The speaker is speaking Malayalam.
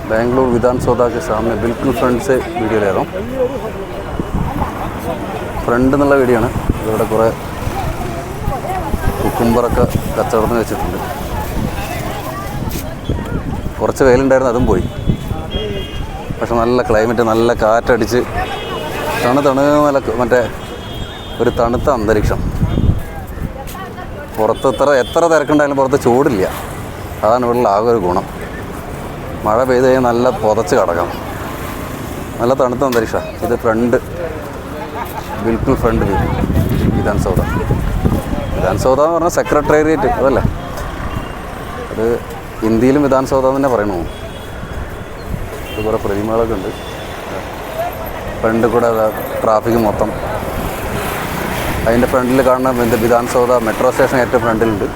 बेंगलुरु विधानसौधा के सामने बिल्कुल फ्रंट से वीडियो ले रहा हूँ. ഫ്രണ്ട് എന്നുള്ള വീഡിയോ ആണ്. ഇവിടെ കുറേ കുക്കുംബറൊക്കെ കച്ചവടത്തിന് വെച്ചിട്ടുണ്ട്. കുറച്ച് വെയിലുണ്ടായിരുന്നു, അതും പോയി. പക്ഷെ നല്ല ക്ലൈമറ്റ്, നല്ല കാറ്റടിച്ച് നല്ല മറ്റേ ഒരു തണുത്ത അന്തരീക്ഷം. പുറത്ത് എത്ര തിരക്കുണ്ടായാലും പുറത്ത് ചൂടില്ല. അതാണ് ഇവിടെ ആകെ ഒരു ഗുണം. മഴ പെയ്ത് കഴിഞ്ഞാൽ നല്ല പുതച്ച് കിടക്കാം. നല്ല തണുത്ത അന്തരീക്ഷം. ഇത് ഫ്രണ്ട്, ബിൽക്കുൽ ഫ്രണ്ട് വ്യൂ വിധാൻസൗധ. വിധാൻസൗധ എന്ന് പറഞ്ഞാൽ സെക്രട്ടേറിയറ്റ് അതല്ലേ. അത് ഹിന്ദിയിലും വിധാൻസൗധ എന്ന് തന്നെ പറയണു. ഇത് കുറേ പ്രതിമകളൊക്കെ ഉണ്ട്. ഫ്രണ്ട് കൂടെ ട്രാഫിക് മൊത്തം. അതിൻ്റെ ഫ്രണ്ടിൽ കാണുന്ന വിധാൻസൗധ മെട്രോ സ്റ്റേഷൻ ഏറ്റവും ഫ്രണ്ടിലുണ്ട്.